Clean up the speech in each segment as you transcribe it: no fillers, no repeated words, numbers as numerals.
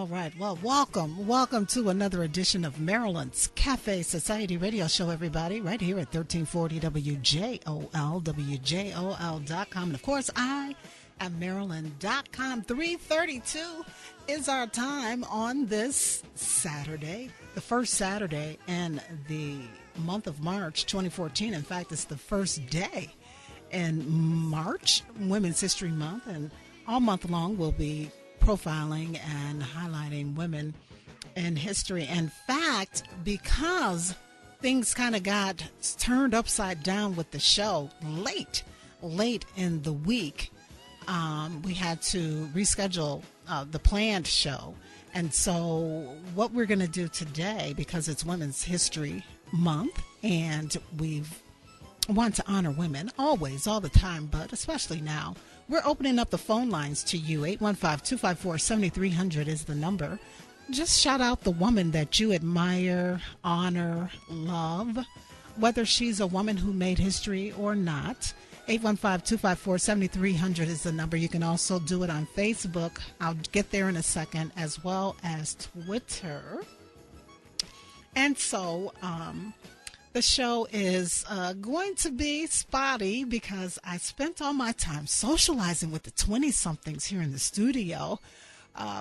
all right. Well, welcome to another edition of Marilyn's Cafe Society Radio Show, everybody, right here at 1340 WJOL, WJOL.com. And, of course, I am Marilyn.com. 3:32 is our time on this Saturday, the first Saturday in the month of March 2014. In fact, it's the first day in March, Women's History Month, and all month long we'll be profiling and highlighting women in history. In fact, because things kind of got turned upside down with the show late in the week, we had to reschedule the planned show. And so what we're going to do today, because it's Women's History Month and we want to honor women always, all the time, but especially now, we're opening up the phone lines to you. 815-254-7300 is the number. Just shout out the woman that you admire, honor, love, whether she's a woman who made history or not. 815-254-7300 is the number. You can also do it on Facebook. I'll get there in a second, as well as Twitter. And so, the show is going to be spotty because I spent all my time socializing with the 20-somethings here in the studio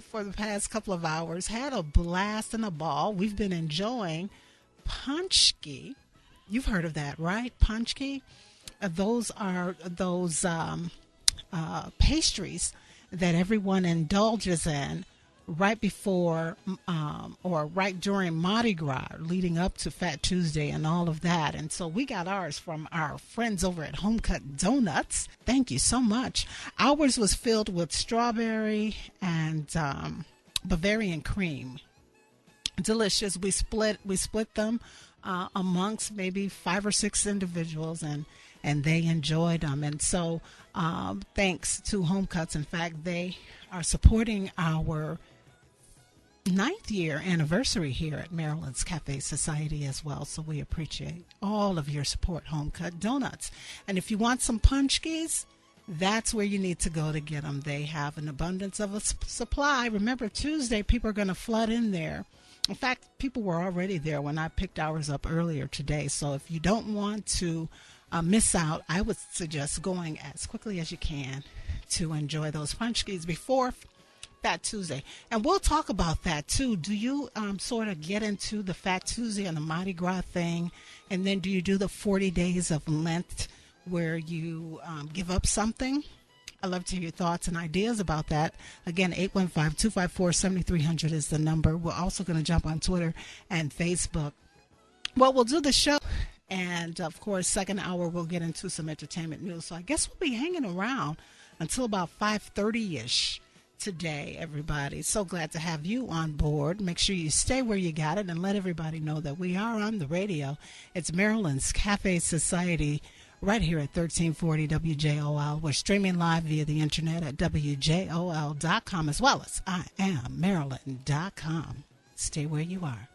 for the past couple of hours. Had a blast and a ball. We've been enjoying paczkis. You've heard of that, right? Paczkis. Those are those pastries that everyone indulges in right before or right during Mardi Gras, leading up to Fat Tuesday and all of that. And so we got ours from our friends over at Home Cut Donuts. Thank you so much. Ours was filled with strawberry and Bavarian cream. Delicious. We split them amongst maybe 5 or 6 individuals, and they enjoyed them. And so thanks to Home Cuts. In fact, they are supporting our 9th year anniversary here at Maryland's Cafe Society as well. So we appreciate all of your support, Home Cut Donuts. And if you want some paczkis, that's where you need to go to get them. They have an abundance of a supply. Remember, Tuesday, people are going to flood in there. In fact, people were already there when I picked ours up earlier today. So if you don't want to miss out, I would suggest going as quickly as you can to enjoy those paczkis before Fat Tuesday. And we'll talk about that too. Do you sort of get into the Fat Tuesday and the Mardi Gras thing, and then do you do the 40 days of Lent where you give up something? I'd love to hear your thoughts and ideas about that. Again, 815-254-7300 is the number. We're also going to jump on Twitter and Facebook. Well, we'll do the show. And, of course, second hour, we'll get into some entertainment news. So I guess we'll be hanging around until about 5:30-ish today, everybody. So glad to have you on board. Make sure you stay where you got it and let everybody know that we are on the radio. It's Maryland's Cafe Society right here at 1340 WJOL. We're streaming live via the internet at WJOL.com, as well as I am Marilyn.com. Stay where you are.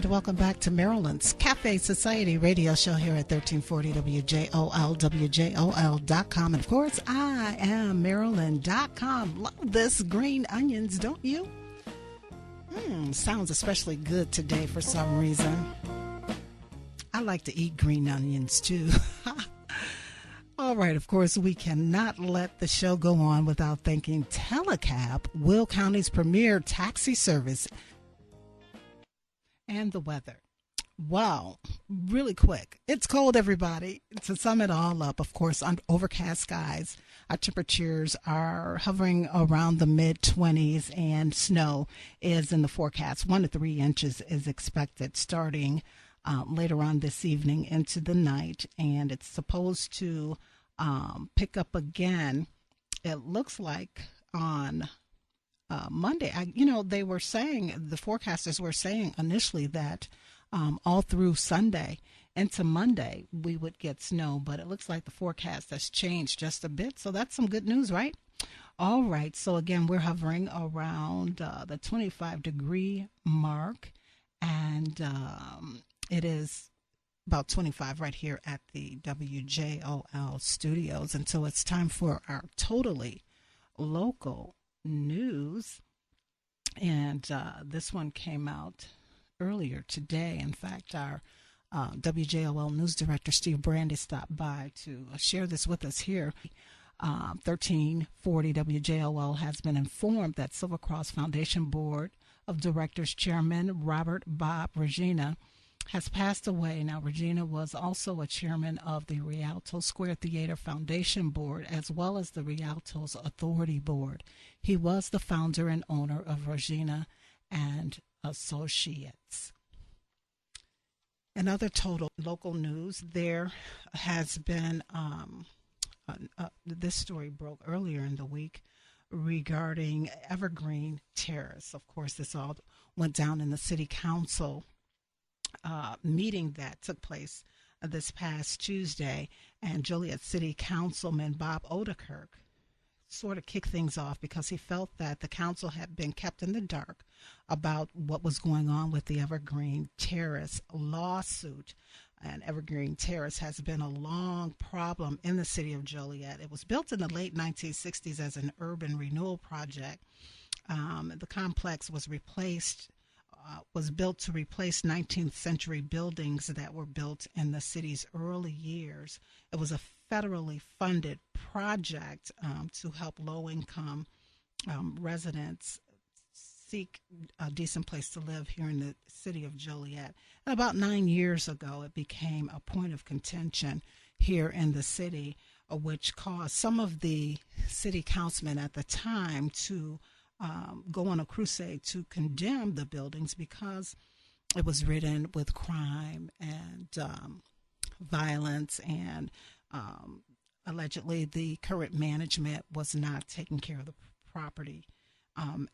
Welcome back to Maryland's Cafe Society Radio Show here at 1340 WJOL, WJOL.com. And, of course, I am Marilyn.com. Love this green onions, don't you? Sounds especially good today for some reason. I like to eat green onions, too. All right, of course, we cannot let the show go on without thanking Telecab, Will County's premier taxi service, and the weather. Wow, really quick. It's cold, everybody. To sum it all up, of course, on overcast skies, our temperatures are hovering around the mid-20s, and snow is in the forecast. 1 to 3 inches is expected starting later on this evening into the night, and it's supposed to pick up again, it looks like, on Monday. They were saying, the forecasters were saying initially that all through Sunday. Into Monday, we would get snow, but it looks like the forecast has changed just a bit. So that's some good news, right? All right. So again, we're hovering around the 25-degree mark, and it is about 25 right here at the WJOL studios. And so it's time for our totally local news. And this one came out earlier today. In fact, our WJOL news director, Steve Brandy, stopped by to share this with us here. 1340 WJOL has been informed that Silver Cross Foundation Board of Directors Chairman Robert Bob Regina has passed away. Now, Regina was also a chairman of the Rialto Square Theater Foundation Board as well as the Rialto's Authority Board. He was the founder and owner of Regina and Associates. In other total local news, there has been, this story broke earlier in the week regarding Evergreen Terrace. Of course, this all went down in the city council meeting that took place this past Tuesday, and Joliet City Councilman Bob Odekirk sort of kicked things off because he felt that the council had been kept in the dark about what was going on with the Evergreen Terrace lawsuit. And Evergreen Terrace has been a long problem in the city of Joliet. It was built in the late 1960s as an urban renewal project. The complex was built to replace 19th century buildings that were built in the city's early years. It was a federally funded project to help low-income residents seek a decent place to live here in the city of Joliet. And about 9 years ago, it became a point of contention here in the city, which caused some of the city councilmen at the time to go on a crusade to condemn the buildings because it was ridden with crime and violence, and allegedly the current management was not taking care of the property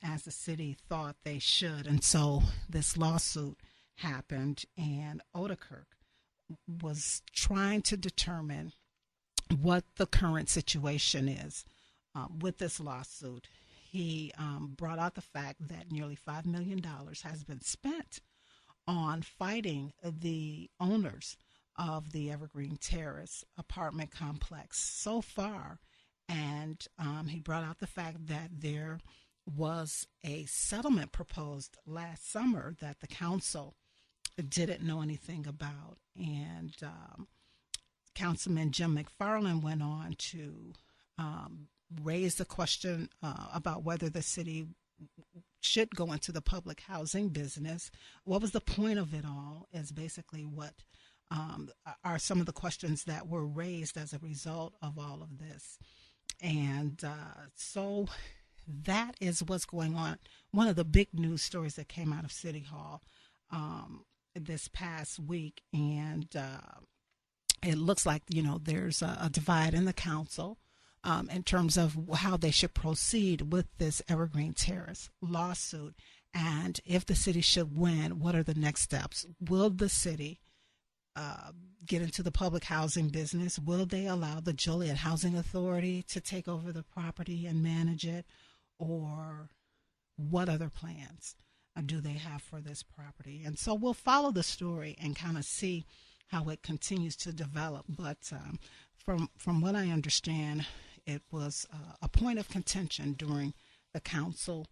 as the city thought they should. And so this lawsuit happened, and Odekirk was trying to determine what the current situation is with this lawsuit. He brought out the fact that nearly $5 million has been spent on fighting the owners of the Evergreen Terrace apartment complex so far. And he brought out the fact that there was a settlement proposed last summer that the council didn't know anything about. And Councilman Jim McFarland went on to raise the question about whether the city should go into the public housing business. What was the point of it all is basically what are some of the questions that were raised as a result of all of this. And so that is what's going on. One of the big news stories that came out of City Hall this past week. And it looks like, there's a divide in the council in terms of how they should proceed with this Evergreen Terrace lawsuit. And if the city should win, what are the next steps? Will the city get into the public housing business? Will they allow the Joliet Housing Authority to take over the property and manage it? Or what other plans do they have for this property? And so we'll follow the story and kind of see how it continues to develop. But from what I understand, it was a point of contention during the council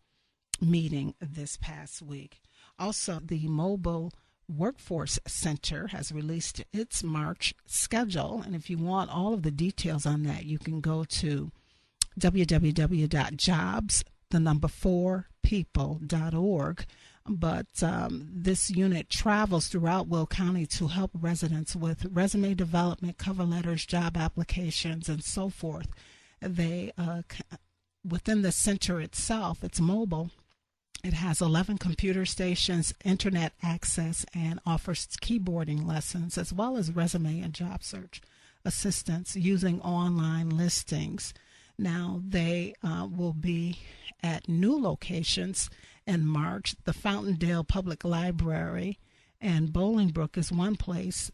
meeting this past week. Also, the Mobile Workforce Center has released its March schedule. And if you want all of the details on that, you can go to www.jobs4people.org. But this unit travels throughout Will County to help residents with resume development, cover letters, job applications, and so forth. They, within the center itself, it's mobile. It has 11 computer stations, internet access, and offers keyboarding lessons, as well as resume and job search assistance using online listings. Now, they will be at new locations in March, the Fountaindale Public Library And Bolingbrook is one place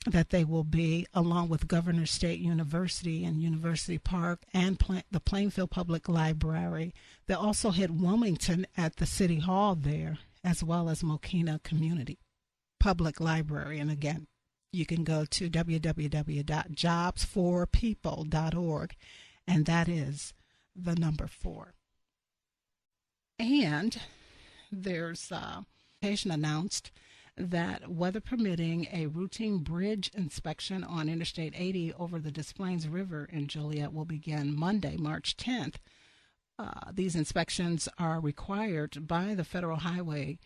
that they will be, along with Governor State University and University Park and the Plainfield Public Library. They'll also hit Wilmington at the City Hall there, as well as Mokina Community Public Library. And again, you can go to www.jobsforpeople.org, and that is the number 4. And there's a patient announced that, weather permitting, a routine bridge inspection on Interstate 80 over the Des Plaines River in Joliet will begin Monday, March 10th. These inspections are required by the Federal Highway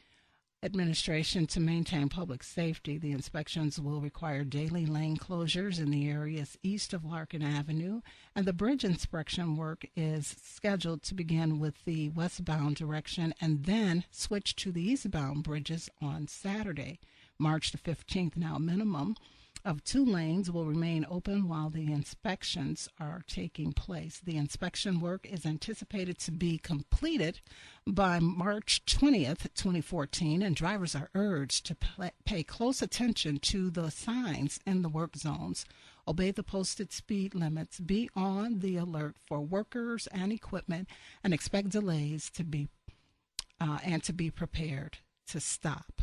Administration to maintain public safety. The inspections will require daily lane closures in the areas east of Larkin Avenue, and the bridge inspection work is scheduled to begin with the westbound direction and then switch to the eastbound bridges on Saturday, March the 15th. Now, a minimum of 2 lanes will remain open while the inspections are taking place. The inspection work is anticipated to be completed by March 20th, 2014, and drivers are urged to pay close attention to the signs in the work zones, obey the posted speed limits, be on the alert for workers and equipment, and expect delays to be prepared to stop.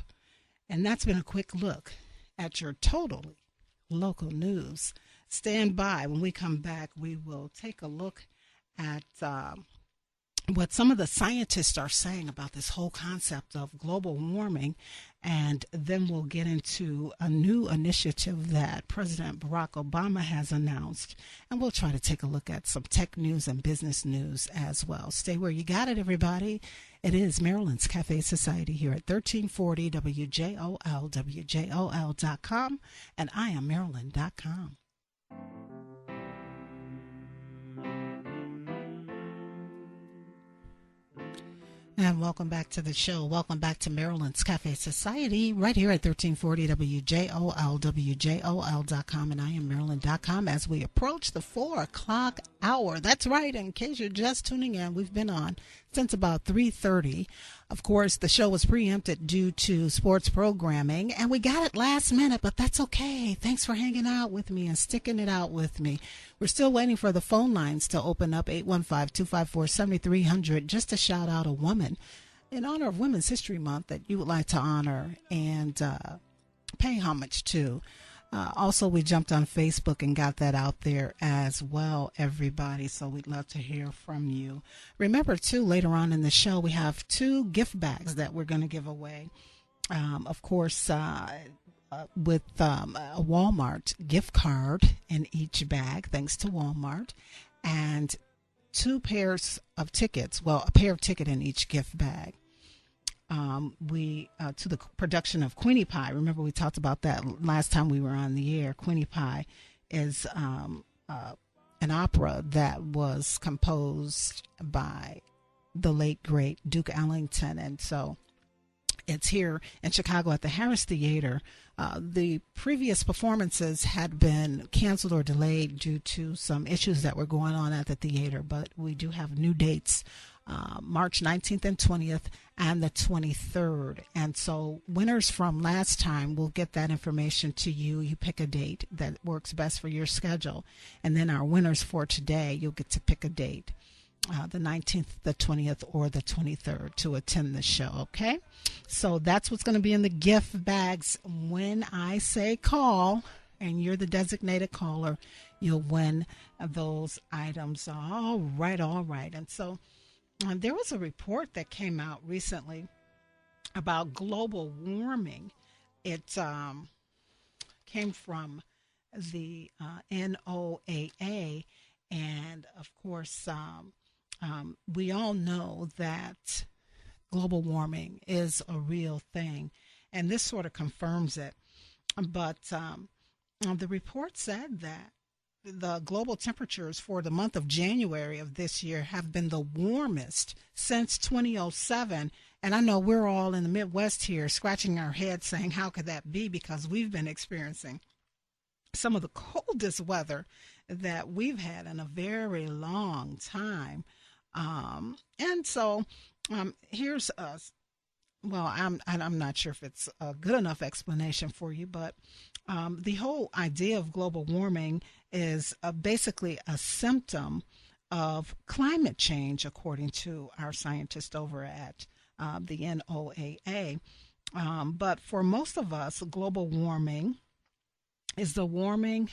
And that's been a quick look at your totally local news. Stand by. When we come back, we will take a look at what some of the scientists are saying about this whole concept of global warming, and then we'll get into a new initiative that President Barack Obama has announced, and we'll try to take a look at some tech news and business news as well. Stay where you got it, everybody. It is Maryland's Cafe Society here at 1340 WJOL, WJOL.com, and I am Marilyn.com. And welcome back to the show. Welcome back to Maryland's Cafe Society right here at 1340 WJOL, WJOL.com, and I am Marilyn.com as we approach the 4 o'clock hour. That's right. In case you're just tuning in, we've been on since about 3:30. Of course, the show was preempted due to sports programming, and we got it last minute, but that's okay. Thanks for hanging out with me and sticking it out with me. We're still waiting for the phone lines to open up, 815-254-7300, just to shout out a woman in honor of Women's History Month that you would like to honor and pay homage to. Also, we jumped on Facebook and got that out there as well, everybody, so we'd love to hear from you. Remember, too, later on in the show, we have 2 gift bags that we're going to give away. Of course, with a Walmart gift card in each bag, thanks to Walmart, and 2 pairs of tickets, well, a pair of tickets in each gift bag. To the production of Queenie Pie. Remember, we talked about that last time we were on the air. Queenie Pie is an opera that was composed by the late, great Duke Ellington. And so it's here in Chicago at the Harris Theater. The previous performances had been canceled or delayed due to some issues that were going on at the theater, but we do have new dates. March 19th and 20th and the 23rd. And so winners from last time, will get that information to you. You pick a date that works best for your schedule. And then our winners for today, you'll get to pick a date, the 19th, the 20th, or the 23rd to attend the show, okay? So that's what's going to be in the gift bags. When I say call and you're the designated caller, you'll win those items. All right. And so there was a report that came out recently about global warming. It came from the NOAA, and of course, we all know that global warming is a real thing, and this sort of confirms it. But the report said that the global temperatures for the month of January of this year have been the warmest since 2007. And I know we're all in the Midwest here scratching our heads saying, how could that be? Because we've been experiencing some of the coldest weather that we've had in a very long time. And so here's Well, I'm not sure if it's a good enough explanation for you, but the whole idea of global warming is basically a symptom of climate change, according to our scientist over at the NOAA. But for most of us, global warming is the warming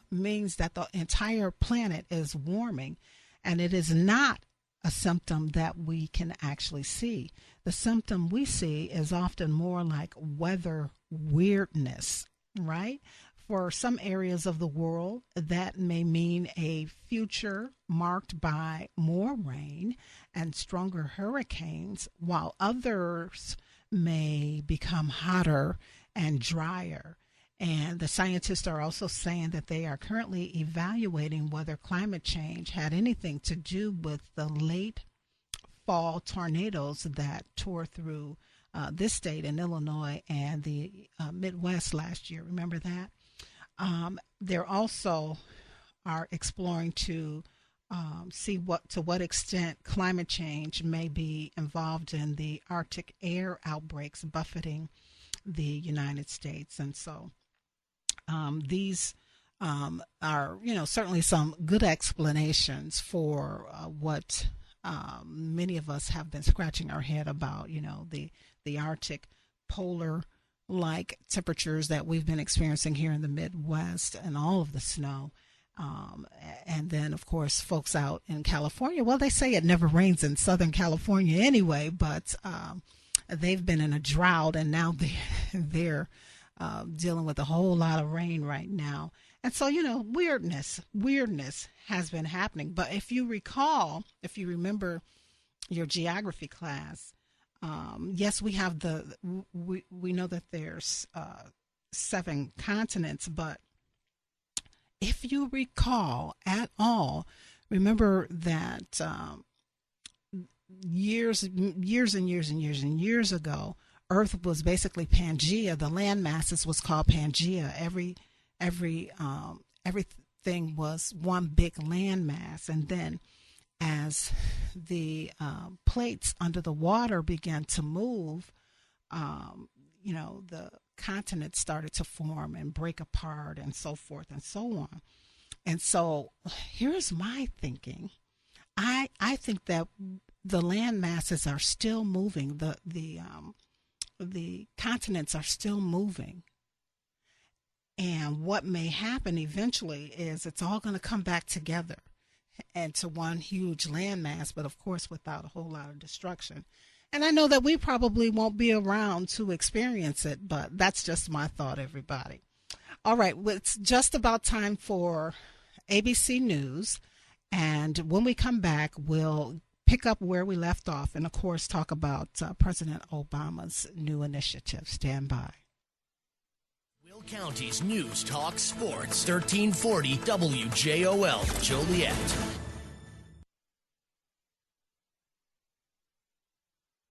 means that the entire planet is warming, and it is not a symptom that we can actually see. The symptom we see is often more like weather weirdness, right? For some areas of the world, that may mean a future marked by more rain and stronger hurricanes, while others may become hotter and drier. And the scientists are also saying that they are currently evaluating whether climate change had anything to do with the late fall tornadoes that tore through this state in Illinois and the Midwest last year. Remember that? They're also are exploring to see to what extent climate change may be involved in the Arctic air outbreaks buffeting the United States. And so these are, certainly some good explanations for what many of us have been scratching our head about, the Arctic polar like temperatures that we've been experiencing here in the Midwest and all of the snow. And then, of course, folks out in California, well, they say it never rains in Southern California anyway, but they've been in a drought, and now they're dealing with a whole lot of rain right now. And so, weirdness has been happening. But if you remember your geography class, yes, we have we know that there's 7 continents, but if you recall at all, remember that years and years and years and years ago, Earth was basically Pangea. The land masses was called Pangea. Everything was one big land mass, and then as the plates under the water began to move, the continents started to form and break apart and so forth and so on. And so here's my thinking. I think that the land masses are still moving. The continents are still moving. And what may happen eventually is it's all going to come back together into one huge landmass, but of course without a whole lot of destruction. And I know that we probably won't be around to experience it, but that's just my thought, everybody. All right, well, it's just about time for ABC News. And when we come back, we'll pick up where we left off and, of course, talk about President Obama's new initiative. Stand by. Will County's News Talk Sports, 1340 WJOL, Joliet.